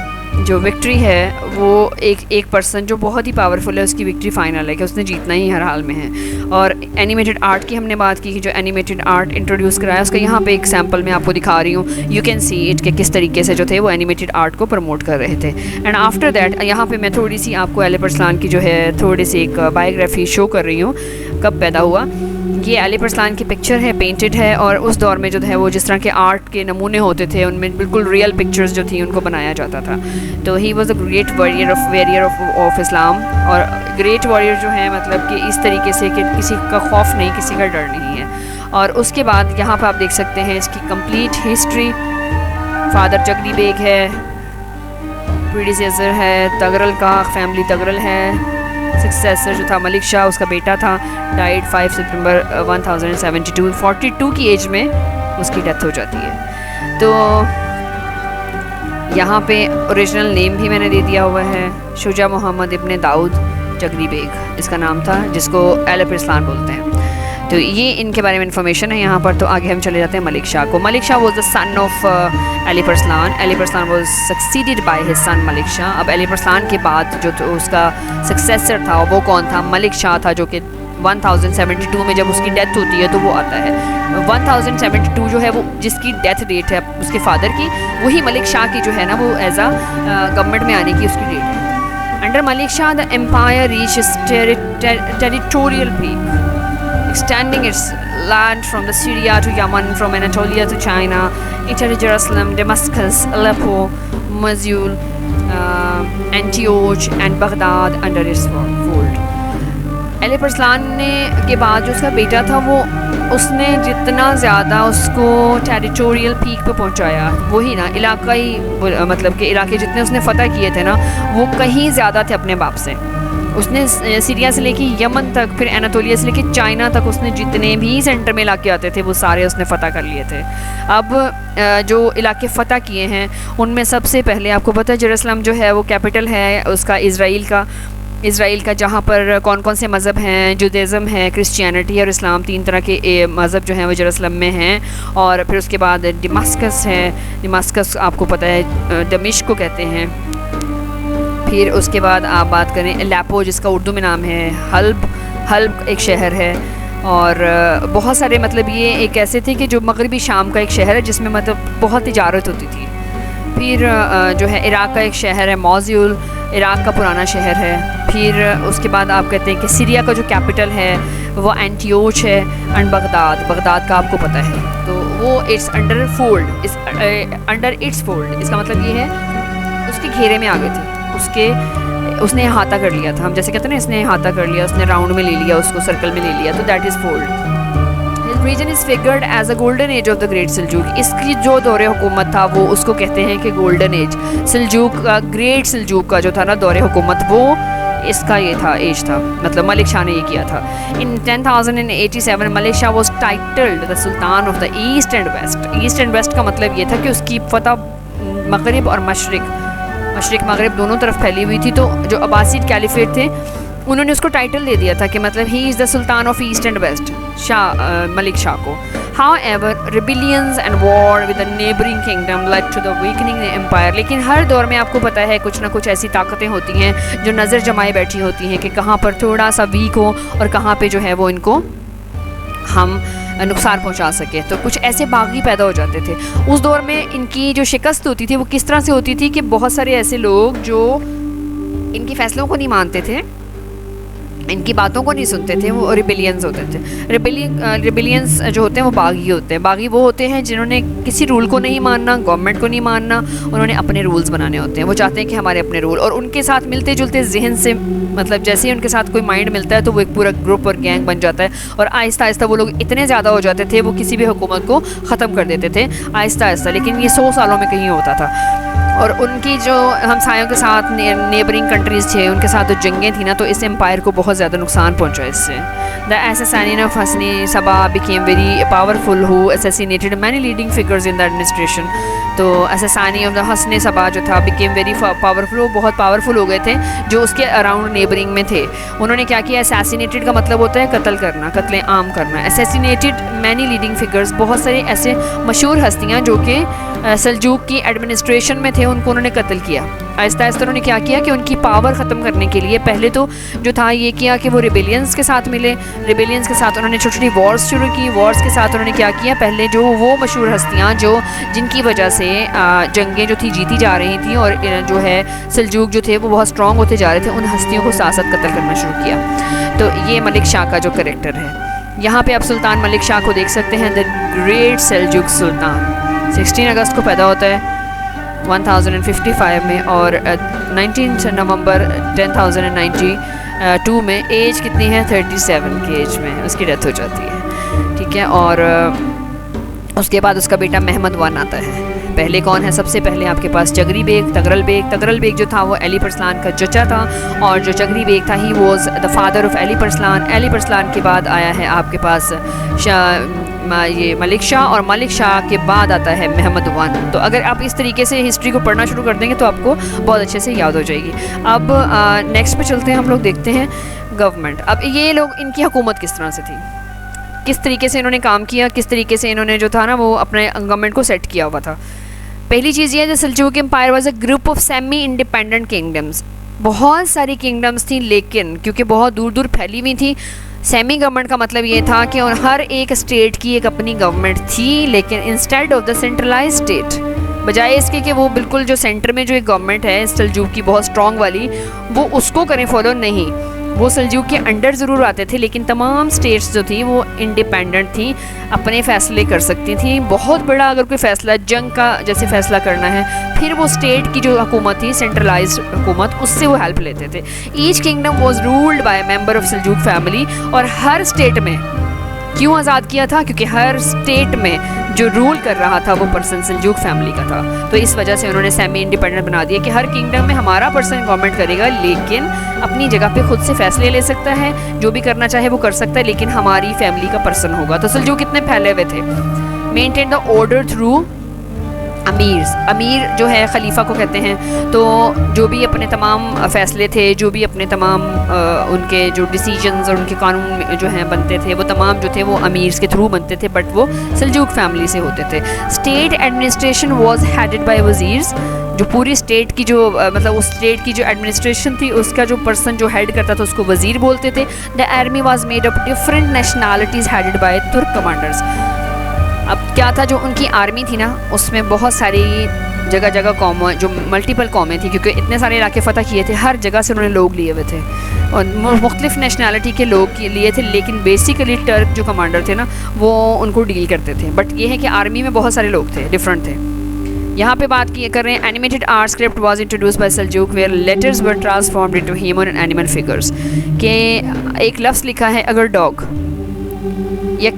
जो विक्ट्री है वो एक पर्सन जो बहुत ही पावरफुल है उसकी विक्ट्री फाइनल है कि उसने जीतना ही हर हाल में है। और एनिमेटेड आर्ट की हमने बात की कि जो एनिमेटेड आर्ट इंट्रोड्यूस कराया उसका यहाँ पे एक सैम्पल मैं आपको दिखा रही हूँ। यू कैन सी इट कि किस तरीके से जो थे वो एनिमेटेड आर्ट को प्रमोट कर रहे थे। एंड आफ्टर दैट यहाँ पे मैं थोड़ी सी आपको एलिप अरसलान की जो है थोड़ी सी एक बायोग्राफी शो कर रही हूँ, कब पैदा हुआ। ये एलिप अरसलान की पिक्चर है, पेंटेड है, और उस दौर में जो है वो जिस तरह के आर्ट के नमूने होते थे उनमें बिल्कुल रियल पिक्चर्स जो थी उनको बनाया जाता था। तो he was a great warrior of Islam. और ग्रेट वॉरियर जो है मतलब कि इस तरीके से कि किसी का खौफ नहीं, किसी का डर नहीं है। और उसके बाद यहाँ पर आप देख सकते हैं इसकी कंप्लीट हिस्ट्री। फादर जगरी बेग है, प्रीडिसेसर है तगरल का, फैमिली तगरल है। सक्सेसर जो था मलिक शाह, उसका बेटा था, डाइड 5 सितंबर 1072, 42 की एज में उसकी डेथ हो जाती है। तो यहाँ पे ओरिजिनल नेम भी मैंने दे दिया हुआ है, शुजा मोहम्मद इब्ने दाऊद जगरी बेग इसका नाम था, जिसको एलिप अरसलान बोलते हैं। तो ये इनके बारे में इंफॉर्मेशन है यहाँ पर। तो आगे हम चले जाते हैं मलिक शाह को। Malik Shah was the son of Alp Arslan. Alp Arslan was succeeded by his son Malik Shah. अब एलिप अरसलान के बाद जो तो उसका सक्सेसर था वो कौन था? मलिक शाह था, जो कि 1072 में जब उसकी डेथ होती है तो वो आता है। 1072 जो है वो जिसकी डेथ डेट है उसके फादर की, वही मलिक शाह की जो है ना वो एज अ गवर्नमेंट में आने की उसकी डेट है। Under Malik Shah the empire reach territorial peak, extending its land from the Syria to Yemen, from Anatolia to China, entered Jerusalem, Damascus, Aleppo, Mosul, Antioch and Baghdad under its fold. Alp Arslan ने के बाद जो उसका बेटा था वो उसने जितना ज़्यादा उसको टेरिटोरियल पीक पे पहुंचाया, वही ना इलाकाई मतलब कि इलाके जितने उसने फ़तह किए थे ना वो कहीं ज़्यादा थे अपने बाप से। उसने सीरिया से लेके यमन तक, फिर एनातोलिया से लेके चाइना तक उसने जितने भी सेंटर में इलाके आते थे वो सारे उसने फ़तह कर लिए थे। अब जो इलाके फ़तह किए हैं उनमें सबसे पहले आपको पता है जेरूसलम जो है वो कैपिटल है उसका इसराइल का जहाँ पर कौन कौन से मज़हब हैं, जुदाइज़म है, क्रिश्चियनिटी और इस्लाम, 3 तरह के मज़हब जो हैं वो जेरूसलम में हैं। और फिर उसके बाद दमिश्क है, दमिश्क आपको पता है दमिश्क को कहते हैं। फिर उसके बाद आप बात करें अलेप्पो जिसका उर्दू में नाम है, हल्ब एक शहर है। और बहुत सारे मतलब ये एक ऐसे थे कि जो मगरबी शाम का एक शहर है जिसमें मतलब बहुत तिजारत होती थी। फिर जो है इराक़ का एक शहर है मौसूल, इराक़ का पुराना शहर है। फिर उसके बाद आप कहते हैं कि सीरिया का जो कैपिटल है वो एंटियोच है। एंड बगदाद का आपको पता है तो वो इट्स अंडर इट्स फोल्ड, इसका मतलब ये है उसके घेरे में आ गए थे, उसने अहाता कर लिया था। हम जैसे कहते हैं ना इसने अहाता कर लिया, उसने राउंड में ले लिया, उसको सर्कल में ले लिया, तो that is fold. Region is figured as a golden age of the great Seljuk. इसकी जो दौरे हुकूमत था वो उसको कहते हैं कि गोल्डन एज। सल्जूक का ग्रेट सल्जूक का जो था ना दौरे हुकूमत वो इसका ये था एज था, मतलब मलिक शाह ने ये किया था। In 10,087 Malik Shah was titled the sultan of the east and west. East and west का मतलब ये था कि उसकी फतह मगरिब और मशरिक मगरिब दोनों तरफ फैली हुई थी। तो जो अब्बासिड कैलिफेट थे उन्होंने उसको टाइटल दे दिया था कि मतलब ही is the sultan of east and west, Malik Shah को। However, rebellions and war with the neighboring kingdom led to the weakening the empire। लेकिन हर दौर में आपको पता है कुछ ना कुछ ऐसी ताकतें होती हैं जो नज़र जमाए बैठी होती हैं कि कहाँ पर थोड़ा सा वीक हो और कहाँ पे जो है वो इनको हम नुकसान पहुंचा सके। तो कुछ ऐसे बागी पैदा हो जाते थे उस दौर में। इनकी जो शिकस्त होती थी वो किस तरह से होती थी कि बहुत सारे ऐसे लोग जो इनके फैसलों को नहीं मानते थे, इनकी बातों को नहीं सुनते थे, वो रिबेलियंस होते थे। रिबेलियंस जो होते हैं वो बागी होते हैं। बागी वो होते हैं जिन्होंने किसी रूल को नहीं मानना, गवर्नमेंट को नहीं मानना, उन्होंने अपने रूल्स बनाने होते हैं। वो चाहते हैं कि हमारे अपने रूल, और उनके साथ मिलते जुलते जहन से, मतलब जैसे ही उनके साथ कोई माइंड मिलता है तो वो एक पूरा ग्रुप और गैंग बन जाता है। और आहिस्ता आहिस्ता वो लोग इतने ज़्यादा हो जाते थे वो किसी भी हुकूमत को ख़त्म कर देते थे आहिस्ता आहिस्ता। लेकिन ये 100 सालों में कहीं होता था। और उनकी जो हमसायों के साथ नेबरिंग कंट्रीज़ थे उनके साथ जो जंगें थी ना, तो इस एम्पायर को बहुत ज़्यादा नुकसान पहुंचा इससे। The assassination of Hassani Sabbah became very powerful who assassinated many leading figures in the administration. तो assassination of the Hassani Sabbah जो था बिकेम वेरी पावरफुल, वो बहुत पावरफुल हो गए थे जो उसके अराउंड नेबरिंग में थे। उन्होंने क्या किया, असैसिनेटेड का मतलब होता है कत्ल करना, कत्ले आम करना। असैसिनेटेड मैनी लीडिंग फिगर्स, बहुत सारे ऐसे मशहूर हस्तियाँ जो कि सल्जूक की एडमिनिस्ट्रेशन में थे उनको उन्होंने कत्ल किया। आहिस्ता आहिस्ता उन्होंने क्या किया कि उनकी पावर ख़त्म करने के लिए पहले तो जो था ये किया कि वो रिबेलियंस के साथ मिले। रिबेलियंस के साथ उन्होंने छोटी छोटी वॉर्स शुरू की। वॉर्स के साथ उन्होंने क्या किया, पहले जो वो मशहूर हस्तियाँ जो जिनकी वजह से जंगें जो थी जीती जा रही थी और जो है सल्जूक जो थे वो बहुत स्ट्रॉन्ग होते जा रहे थे, उन हस्तियों को साथ साथ कत्ल करना शुरू किया। तो ये मलिक शाह का जो करेक्टर है। यहाँ पे आप सुल्तान मलिक शाह को देख सकते हैं, द ग्रेट सेल्जुक सुल्तान। 16 अगस्त को पैदा होता है 1055 में, और 19 नवंबर 1092 में एज कितनी है, 37 की एज में उसकी डेथ हो जाती है। ठीक है, और उसके बाद उसका बेटा महमद वन आता है। पहले कौन है, सबसे पहले आपके पास चगरी बेग, तगरल बेग। तगरल बेग जो था वो अली परसलान का चचा था, और जो चगरी बेग था he was the father of Alp Arslan. Alp Arslan के बाद आया है आपके पास ये मलिक शाह, और मलिक शाह के बाद आता है महमद वन। तो अगर आप इस तरीके से हिस्ट्री को पढ़ना शुरू कर देंगे तो आपको बहुत अच्छे से याद हो जाएगी। अब नेक्स्ट पे चलते हैं, हम लोग देखते हैं गवर्नमेंट। अब ये लोग, इनकी हुकूमत किस तरह से थी, किस तरीके से इन्होंने काम किया, किस तरीके से इन्होंने जो था ना वो अपने गवर्नमेंट को सेट किया हुआ था। पहली चीज़ ये है, the Seljuk empire was a group of semi independent kingdoms. बहुत सारी किंगडम्स थी, लेकिन क्योंकि बहुत दूर दूर फैली हुई थी, सेमी गवर्नमेंट का मतलब ये था कि हर एक स्टेट की एक अपनी गवर्नमेंट थी, लेकिन instead of the centralize state, बजाय इसके कि वो बिल्कुल जो सेंटर में जो एक गवर्नमेंट है सल्जूक की बहुत स्ट्रॉन्ग वाली, वो उसको करें फॉलो, नहीं, वो सल्जूक के अंडर ज़रूर आते थे, लेकिन तमाम स्टेट्स जो थी वो इंडिपेंडेंट थी, अपने फ़ैसले कर सकती थी। बहुत बड़ा अगर कोई फ़ैसला जंग का जैसे फ़ैसला करना है, फिर वो स्टेट की जो हुकूमत थी, सेंट्रलाइज्ड हुकूमत, उससे वो हेल्प लेते थे। Each kingdom was ruled by member of Seljuk family. और हर स्टेट में क्यों आज़ाद किया था, क्योंकि हर स्टेट में जो रूल कर रहा था वो पर्सन सल्जूक फैमिली का था। तो इस वजह से उन्होंने सेमी इंडिपेंडेंट बना दिया कि हर किंगडम में हमारा पर्सन गवर्नमेंट करेगा, लेकिन अपनी जगह पे खुद से फैसले ले सकता है, जो भी करना चाहे वो कर सकता है, लेकिन हमारी फैमिली का पर्सन होगा। तो सल्जूक कितने फैले हुए थे। Maintain the order through amirs. अमीर जो है खलीफा को कहते हैं। तो जो भी अपने तमाम फ़ैसले थे, जो भी अपने तमाम उनके जो डिसीजंस और उनके कानून जो हैं बनते थे, वो तमाम जो थे वो अमीर्स के थ्रू बनते थे, बट वो सल्जूक फैमिली से होते थे। State administration was headed by wazirs. जो पूरी स्टेट की जो मतलब उस स्टेट की जो एडमिनिस्ट्रेशन थी, उसका जो पर्सन जो हेड करता था उसको वज़ीर बोलते थे। The army was made up different nationalities headed by तुर्क कमांडर्स। अब क्या था, जो उनकी आर्मी थी ना, उसमें बहुत सारी जगह जगह कौम, जो मल्टीपल कौमें थी, क्योंकि इतने सारे इलाके फ़तह किए थे, हर जगह से उन्होंने लोग लिए हुए थे और मुख्तलिफ नेशनैलिटी के लोग लिए थे, लेकिन बेसिकली टर्क जो कमांडर थे ना वो उनको डील करते थे। बट ये है कि आर्मी में बहुत सारे लोग थे, डिफरेंट थे। यहाँ पे बात की कर रहे हैं, animated art script was introduced by Seljuk where letters were transformed into human and animal figures. के एक लफ्ज़ लिखा है अगर डॉग या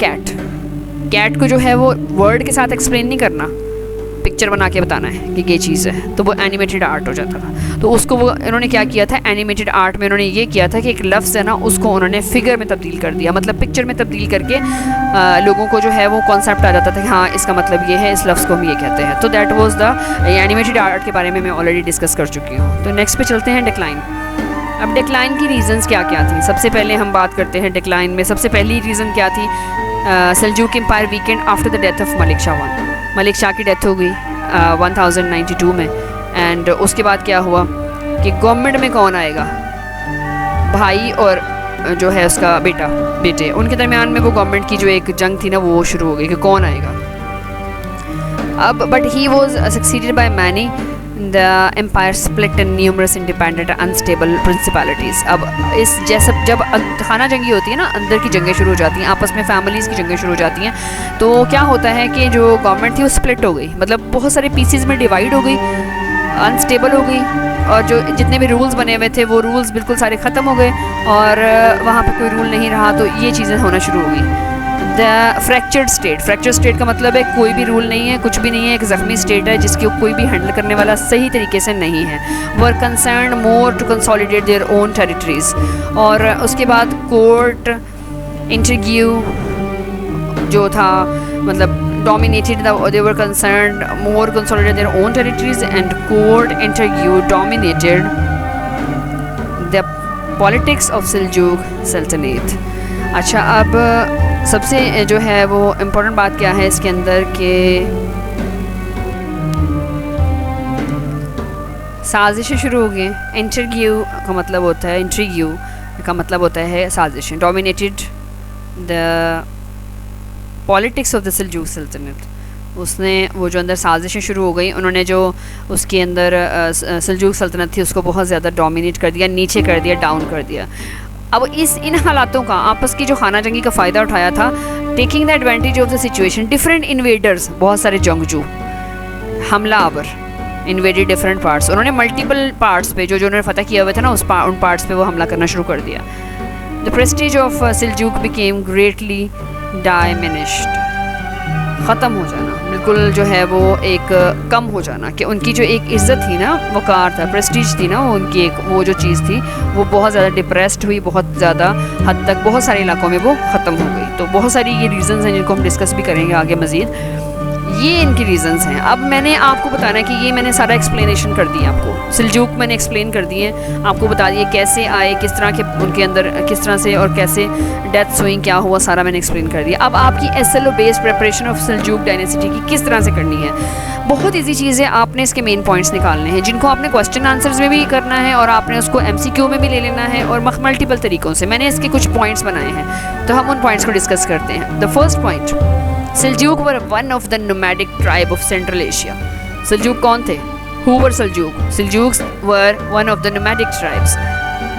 कैट को जो है वो वर्ड के साथ एक्सप्लेन नहीं करना, पिक्चर बना के बताना है कि ये चीज़ है, तो वो एनिमेटेड आर्ट हो जाता था। तो उसको वो इन्होंने क्या किया था, एनिमेटेड आर्ट में उन्होंने ये किया था कि एक लफ्ज़ है ना उसको उन्होंने फिगर में तब्दील कर दिया, मतलब पिक्चर में तब्दील करके लोगों को जो है वो कॉन्सेप्ट आ जाता था कि हाँ इसका मतलब ये है, इस लफ्ज़ को हम ये कहते हैं। तो that was the animated art के बारे में मैं ऑलरेडी डिस्कस कर चुकी हूँ। तो नेक्स्ट पे चलते हैं, डिक्लाइन। अब डिक्लाइन की रीज़न्स क्या क्या थी। सबसे पहले हम बात करते हैं डिक्लाइन में। सबसे पहली रीज़न क्या थी, Seljuk empire weakened after the death of Malik Shah one. Malik Shah की डेथ हो गई 1092 में। एंड उसके बाद क्या हुआ कि गवर्नमेंट में कौन आएगा, भाई और जो है उसका बेटे, उनके दरमियान में वो गवर्नमेंट की जो एक जंग थी ना वो शुरू हो गई कि कौन आएगा। अब but he was succeeded by many, the empire split in numerous independent unstable principalities. अब इस जैसे जब खाना जंगी होती है ना, अंदर की जंगें शुरू हो जाती हैं, आपस में फैमिलीज़ की जंगें शुरू हो जाती हैं, तो क्या होता है कि जो गवर्नमेंट थी वो स्प्लिट हो गई, मतलब बहुत सारे पीसीज में डिवाइड हो गई, अनस्टेबल हो गई, और जो जितने भी रूल्स बने हुए थे वो रूल्स बिल्कुल सारे ख़त्म हो गए और वहाँ पे कोई रूल नहीं रहा। तो ये चीज़ें होना शुरू हो गई। द फ्रैक्चर्ड स्टेट का मतलब है कोई भी रूल नहीं है, कुछ भी नहीं है, एक ज़ख्मी स्टेट है जिसकी कोई भी हैंडल करने वाला सही तरीके से नहीं है। Were concern more to consolidate their own territories. और उसके बाद कोर्ट इंटरव्यू जो था, मतलब dominated they were concerned more consolidated their own territories, and court interview dominated the politics of Seljuk Sultanate। अच्छा, अब सबसे जो है वो इम्पोर्टेंट बात क्या है इसके अंदर कि साजिशें शुरू हो गई। इंटरव्यू का मतलब होता है साजिशें। Dominated the politics of the Seljuk सल्तनत। उसने वो जो अंदर साजिशें शुरू हो गई, उन्होंने जो उसके अंदर सल्जूक सल्तनत थी उसको बहुत ज़्यादा डोमिनेट कर दिया, नीचे कर दिया, डाउन कर दिया। अब इन हालातों का आपस की जो खाना जंगी का फ़ायदा उठाया था, taking the advantage of the situation, different invaders, बहुत सारे जंगजू, हमला आवर, इन्वेडेड डिफरेंट पार्ट्स। उन्होंने मल्टीपल पार्ट्स पे जो उन्होंने फतह किया हुए थे ना उन पार्ट्स पे वो हमला करना शुरू कर दिया। The prestige of Seljuk became greatly diminished, ख़त्म हो जाना, बिल्कुल जो है वो एक कम हो जाना, कि उनकी जो एक इज़्ज़त थी ना, वक़ार था, प्रेस्टीज थी ना, वो उनकी एक वो जो चीज़ थी वो बहुत ज़्यादा डिप्रेस्ड हुई, बहुत ज़्यादा हद तक बहुत सारे इलाकों में वो ख़त्म हो गई। तो बहुत सारी ये रीज़न्स हैं जिनको हम डिस्कस भी करेंगे आगे मज़ीद। ये इनकी रीज़न्स हैं। अब मैंने आपको बताना है कि ये मैंने सारा एक्सप्लेनेशन कर दिया, आपको सिल्जूक मैंने एक्सप्लेन कर दिए, आपको बता दिए कैसे आए, किस तरह के उनके अंदर किस तरह से और कैसे डेथ्स हुई, क्या हुआ, सारा मैंने एक्सप्लेन कर दिया। अब आपकी SLO based preparation of Seljuk dynasty की किस तरह से करनी है, बहुत ईजी चीज़ है। आपने इसके मेन पॉइंट्स निकालने हैं जिनको आपने क्वेश्चन आंसर्स में भी करना है और आपने उसको MCQ में भी ले लेना है और मल्टीपल तरीक़ों से। मैंने इसके कुछ पॉइंट्स बनाए हैं, तो हम उन पॉइंट्स को डिस्कस करते हैं। The first point, Seljuk were one of the nomadic tribe of Central Asia। Seljuk कौन थे? Who were Seljuk? Seljuks were one of the nomadic tribes।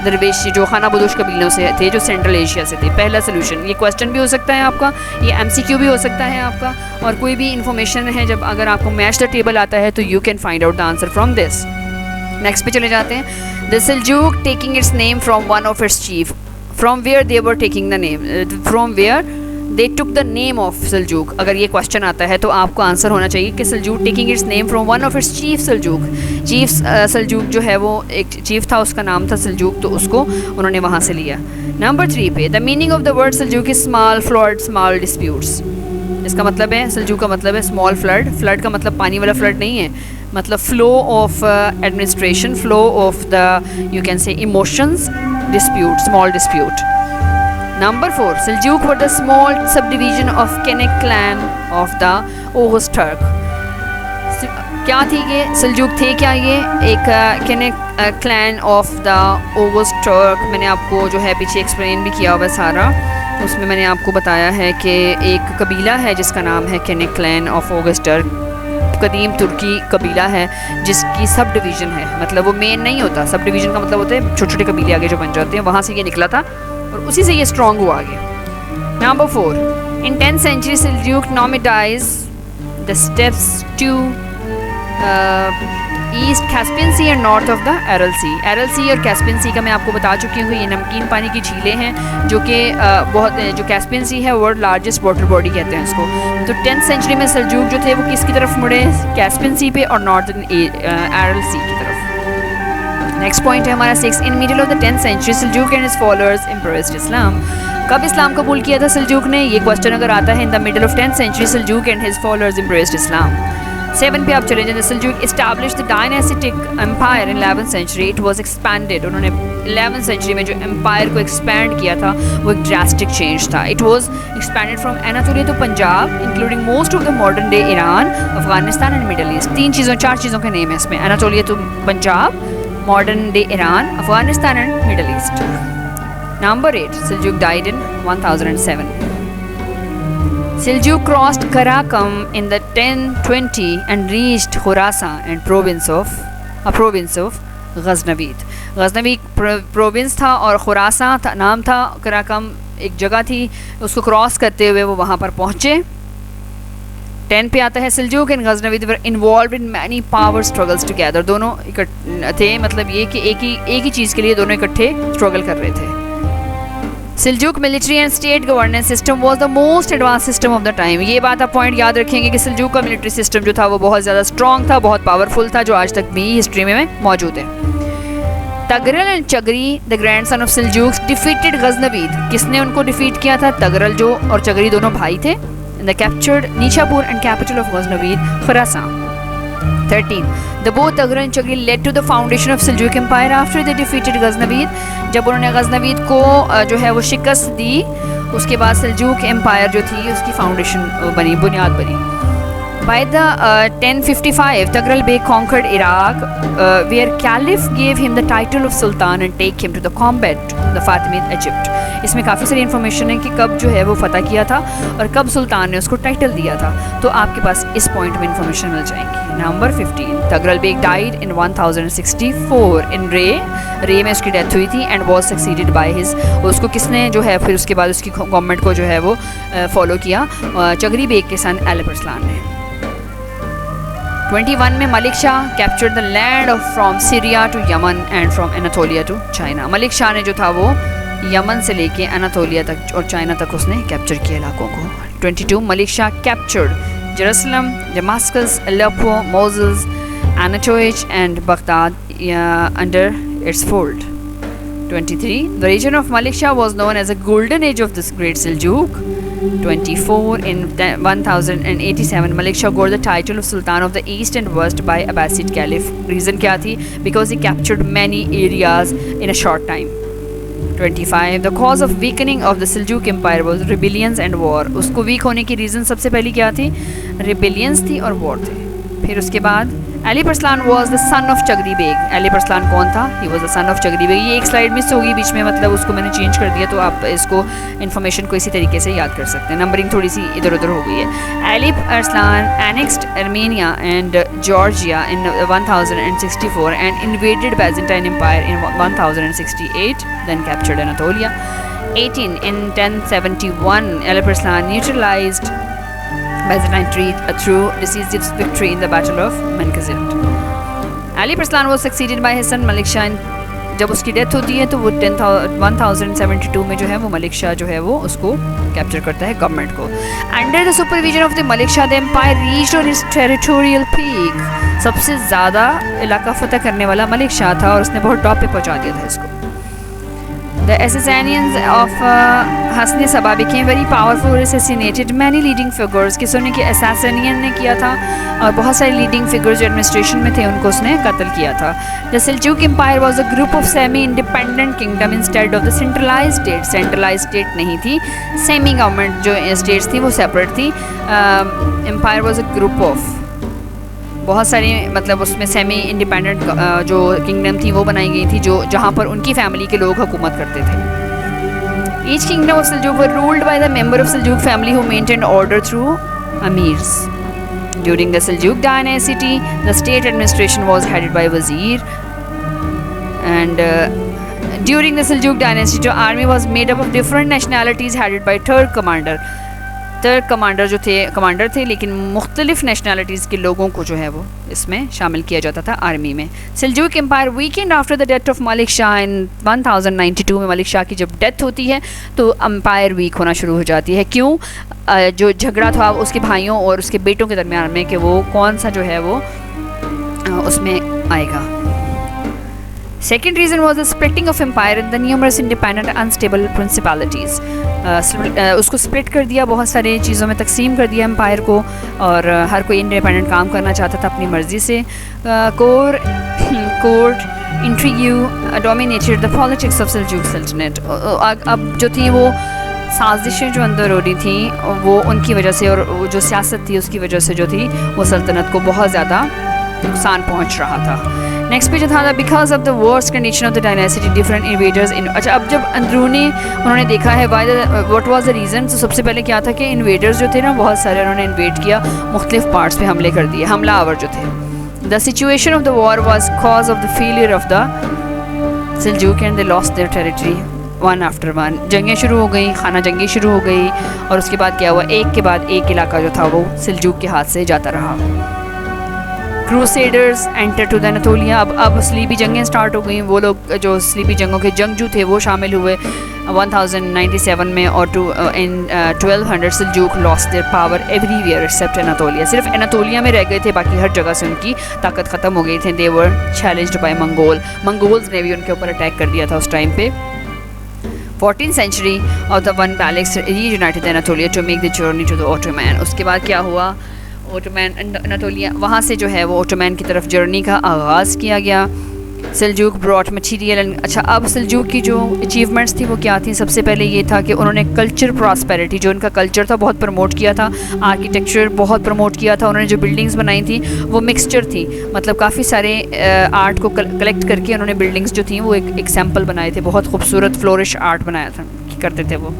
दरवेशी जो खाना बदोश कबीलों से थे, जो सेंट्रल एशिया से थे। पहला सोल्यूशन, ये क्वेश्चन भी हो सकता है आपका, ये MCQ भी हो सकता है आपका, और कोई भी इन्फॉर्मेशन है जब अगर आपको मैच द टेबल आता है तो you can find out the answer from this. Next पे चले जाते हैं। The Seljuk taking its name from one of its chief, from where they were taking the name, from where they took the name of Seljuk। अगर ये question आता है तो आपको आंसर होना चाहिए कि Seljuk taking its name from one of its chief Seljuk। Chief Seljuk जो है वो एक चीफ था, उसका नाम था Seljuk, तो उसको उन्होंने वहाँ से लिया। नंबर 3 पे, the meaning of the word Seljuk is small flood, small disputes. इसका मतलब है Seljuk का मतलब है स्मॉल फ्लड। फ्लड का मतलब पानी वाला फ्लड नहीं है, मतलब flow of administration, flow of the you can say emotions, dispute, small dispute. Number 4, Seljuk were the small subdivision of Kenek clan of the Oghuz Turk। क्या थी ये Seljuk थे क्या ये एक Kenek clan of the Oghuz Turk। मैंने आपको जो है पीछे एक्सप्लेन भी किया हुआ सारा, उसमें मैंने आपको बताया है कि एक कबीला है जिसका नाम है Kenek clan of Oghuz Turk। कदीम तुर्की कबीला है जिसकी सब डिवीज़न है, मतलब वो मेन नहीं होता, सब डिवीज़न का मतलब होता है छोटे छोटे कबीले आगे जो बन जाते हैं, वहाँ से ये निकला था और उसी से ये स्ट्रॉन्ग हुआ आगे। Number 4, in 10th century Seljuk nomadized the steppes to East Caspian sea and north of the Aral sea. Aral sea और कैस्पियन सी का मैं आपको बता चुकी हूँ, ये नमकीन पानी की झीलें हैं जो कि बहुत, जो कैस्पियन सी है वर्ल्ड लार्जेस्ट वाटर बॉडी कहते हैं इसको। तो 10th सेंचुरी में सल्जूक जो थे वो किसकी तरफ मुड़े, कैस्पियन सी पे और नॉर्थन एरल सी की तरफ। नेक्स्ट पॉइंट है हमारा 6, in middle of the 10th century Seljuk and his followers embraced Islam. कब इस्लाम कबूल किया था सल्जूक ने, ये क्वेश्चन अगर आता है in the middle of 10th century Seljuk and his followers embraced Islam. 7 पे आप चले जाएं, Seljuk established the dynastic empire in 11th century, it was expanded. उन्होंने 11th सेंचुरी में जो एम्पायर को एक्सपैंड किया था वो एक ड्रास्टिक चेंज था। It was expanded from Anatolia to Punjab including most of the modern day Iran, Afghanistan and middle East. 4 चीज़ों के नेम है इसमें, Anatolia to Punjab, modern day Iran, Afghanistan and middle East. Number 8, Seljuk died in 1007. Seljuk crossed Karakum in the 1020 and reached Khorasan and province of Ghaznavid. Ghaznavid province था और खुरासान था, नाम था। कराकम एक जगह थी, उसको क्रॉस करते हुए वो वहाँ पर पहुँचे। 10 पे आता है Seljuk and Ghaznavid were involved in many power struggles together. दोनों इकट्ठे थे, मतलब ये कि एक ही चीज़ के लिए दोनों इकट्ठे स्ट्रगल कर रहे थे। Seljuk military and state governance system was the most advance system of the time. ये बात आप पॉइंट याद रखेंगे कि सिल्जूक का मिलिट्री सिस्टम जो था वो बहुत ज़्यादा स्ट्रॉन्ग था, बहुत पावरफुल था, जो आज तक भी हिस्ट्री में मौजूद है। Tughril and Chaghri the grandson of Seljuk defeated Ghaznavid. किसने उनको डिफीट किया था? तगरल जो और चगरी दोनों भाई थे। The captured Nishapur and capital of Ghaznavid Khurasan. 13. The both Taghra and Chagri led to the foundation of Seljuk Empire after they defeated Ghaznavid. जब उन्होंने गजनवीद को जो है वो शिकस्त दी, उसके बाद सल्जूक एम्पायर जो थी उसकी फाउंडेशन बनी, बुनियाद बनी। By the 1055, Taghrul Beg conquered Iraq, where Caliph gave him the title of Sultan and take him to the combat the Fatimid Egypt. इसमें काफ़ी सारी इन्फॉर्मेशन है कि कब जो है वो फतह किया था और कब सुल्तान ने उसको टाइटल दिया था, तो आपके पास इस पॉइंट में इन्फॉर्मेशन मिल जाएगी। नंबर 15, तगरल बेग डाइड इन 1064 इन रे में उसकी डेथ हुई थी and was succeeded by his. उसको किसने जो है फिर उसके बाद उसकी गवर्नमेंट को जो है वो फॉलो किया, चगरी बेग के सन एलिप अरसलान ने। 21 में Malik Shah captured the land of from Syria to Yemen and from Anatolia to China. Malik Shah ने जो था वो यमन से लेके अनातोलिया तक और चाइना तक उसने कैप्चर किया इलाकों को। 22 Malik Shah captured Jerusalem, Damascus, Aleppo, Mosul, Anatolia and Baghdad under its fold. 23 the region of Malik Shah was known as a golden age of this great Seljuk. 24 in 1087 Malik Shah got the title of Sultan of the East and West by Abbasid Caliph. Reason क्या थी? Because he captured many areas in a short time. 25 the cause of weakening of the Seljuk Empire was rebellions and war. उसको weak होने की reason सबसे पहली क्या थी? Rebellions थी और war थे। फिर उसके बाद Alp Arslan was the son of Chaghri Beg. Alp Arslan कौन था? He was the son of Chaghri Beg. ये एक स्लाइड मिस होगी बीच में, मतलब उसको मैंने चेंज कर दिया, तो आप इसको इन्फॉर्मेशन को इसी तरीके से याद कर सकते हैं। नंबरिंग थोड़ी सी इधर उधर हो गई है। Alp Arslan annexed Armenia and Georgia in 1064 and invaded Byzantine empire in 1068, then captured Anatolia. 18 in 1071 Alip Arslan neutralized Byzantine threat through decisive victory in the Battle of Manzikert. Alip Arslan was succeeded by his son Malik Shah. जब उसकी death होती है तो वो 1072 में जो है वो मलिक शाह जो है वो उसको कैप्चर करता है गवर्नमेंट को। Under the supervision of the Malik Shah the empire reached on its territorial peak. सबसे ज़्यादा इलाका फतह करने वाला मलिक शाह था और उसने बहुत टॉप पे पहुंचा दिया था इसको। The assassinations of Hasni Sabah became very powerful, assassinated many leading figures. किसों ने कि assassination ने किया था और बहुत सारे leading figures जो administration में थे उनको उसने कत्ल किया था। The Seljuk Empire was a group of semi-independent kingdom instead of the centralized state. Centralized state नहीं थी, semi government जो states थी वो separate थी। Empire was a group of बहुत सारी, मतलब उसमें सेमी इंडिपेंडेंट जो किंगडम थी वो बनाई गई थी जो जहाँ पर उनकी फैमिली के लोग हुकूमत करते थे। Each kingdom of Seljuk were ruled by the member of Seljuk family who maintained order through amirs. During the Seljuk dynasty the state administration was headed by wazir and during the Seljuk dynasty the army was made up of different nationalities headed by third commander. 77 commander थे, लेकिन मुख्तलिफ nationalities के लोगों को जो है वो इसमें शामिल किया जाता था आर्मी में। Seljuk empire weakened after the death of Malik Shah in 1092 में। मलिक शाह की जब डेथ होती है तो एम्पायर वीक होना शुरू हो जाती है। क्यों? जो झगड़ा था उसके भाइयों और उसके बेटों के दरमियान में कि वो कौन सा जो है वो उसमें आएगा। Second reason was the splitting of empire and the numerous independent unstable principalities. उसको स्प्लिट कर दिया, बहुत सारे चीज़ों में तकसीम कर दिया एम्पायर को, और हर कोई इंडिपेंडेंट काम करना चाहता था अपनी मर्ज़ी से। Court intrigue dominated the politics of Seljuk सल्तनत। अब जो थी वो साजिशें जो अंदर हो रही थी वो उनकी वजह से, और वो जो सियासत थी उसकी वजह से जो थी वो सल्तनत को बहुत ज़्यादा नुकसान पहुँच रहा था। नेक्स्ट पे जो था, because of the worst condition of the dynasty different invaders in. अच्छा, अब जब अंदरूनी उन्होंने देखा है व्हाट वाज द रीज़न, तो सबसे पहले क्या था कि इन्वेडर्स जो थे ना बहुत सारे उन्होंने इन्वेड किया, मुख्तलिफ पार्ट्स पे हमले कर दिए, हमलावर जो थे। The situation of the war was cause of the failure of the Seljuk and they lost their territory one after one. जंगें शुरू हो गई, खाना जंगी शुरू हो गई, और उसके बाद क्या हुआ, एक के बाद एक इलाका जो था वो सेल्जूक के हाथ से जाता रहा। Crusaders enter to the Anatolia. अब स्लीबी जंगें स्टार्ट हो गई। वो लोग जो स्लीबी जंगों के जंगजू थे वो शामिल हुए 1097 में, और in 1200 Seljuk lost their power everywhere except Anatolia. सिर्फ एनातोलिया में रह गए थे, बाकी हर जगह से उनकी ताकत ख़त्म हो गई थी। दे वर चैलेंज्ड बाय मंगोल्स ने भी उनके ऊपर अटैक कर दिया था उस टाइम पे। 14th century of the one Balex reunited Anatolia to make the journey to the Ottoman। उसके बाद क्या हुआ, ओटोमैन अनातोलिया, वहाँ से जो है वो ओटोमैन की तरफ जर्नी का आगाज़ किया गया। सेल्जूक ब्रॉट मटीरियल एंड। अच्छा, अब सेल्जूक की जो अचीवमेंट्स थी वो क्या थी? सबसे पहले ये था कि उन्होंने कल्चर प्रॉस्पेरिटी, जो उनका कल्चर था बहुत प्रमोट किया था। आर्किटेक्चर बहुत प्रमोट किया था। उन्होंने जो बिल्डिंग्स बनाई थी वो मिक्सचर थी, मतलब काफ़ी सारे आर्ट को कलेक्ट करके उन्होंने बिल्डिंग्स जो थी वो एक सैम्पल बनाए थे। बहुत खूबसूरत फ्लोरिश आर्ट बनाया था करते थे वो।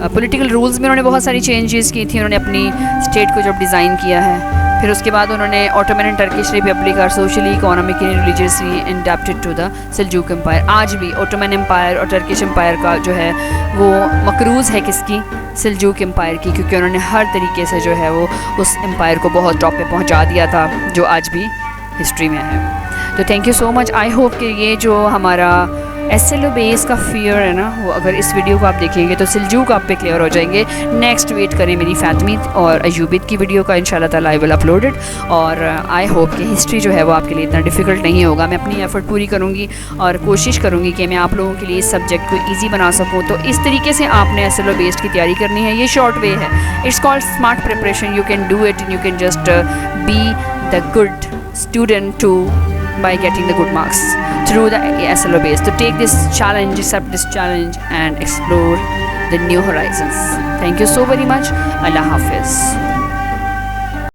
पॉलिटिकल रूल्स में उन्होंने बहुत सारी चेंजेस की थी। उन्होंने अपनी स्टेट को जब डिज़ाइन किया है, फिर उसके बाद उन्होंने Ottoman and Turkish republic are socially, economically, religiously adapted to the Seljuk empire. आज भी ऑटोमन एम्पायर और टर्किश एम्पायर का जो है वो मकरूज़ है किसकी? सेल्जूक एम्पायर की, क्योंकि उन्होंने हर तरीके से जो है वो उस एम्पायर को बहुत टॉप पे पहुंचा दिया था, जो आज भी हिस्ट्री में है। तो thank you so much. I hope कि ये जो हमारा SLO बेस का फियर है ना, वो अगर इस वीडियो को आप देखेंगे तो सेल्जूक आप पे क्लियर हो जाएंगे। नेक्स्ट वेट करें मेरी फ़ातिमीद और अयूबिद की वीडियो का, इंशाल्लाह ताला आई विल अपलोडेड। और आई होप कि हिस्ट्री जो है वो आपके लिए इतना डिफ़िकल्ट नहीं होगा। मैं अपनी एफ़र्ट पूरी करूँगी और कोशिश करूँगी कि मैं आप लोगों के लिए इस सब्जेक्ट को ईजी बना सकूँ। तो इस तरीके से आपने SLO बेस्ड की तैयारी करनी है। ये शॉर्ट वे है, it's called smart preparation. You can do it, you can just be the good student to by getting the good marks through the SLO base. So take this challenge, accept this challenge and explore the new horizons. Thank you so very much. Allah Hafiz.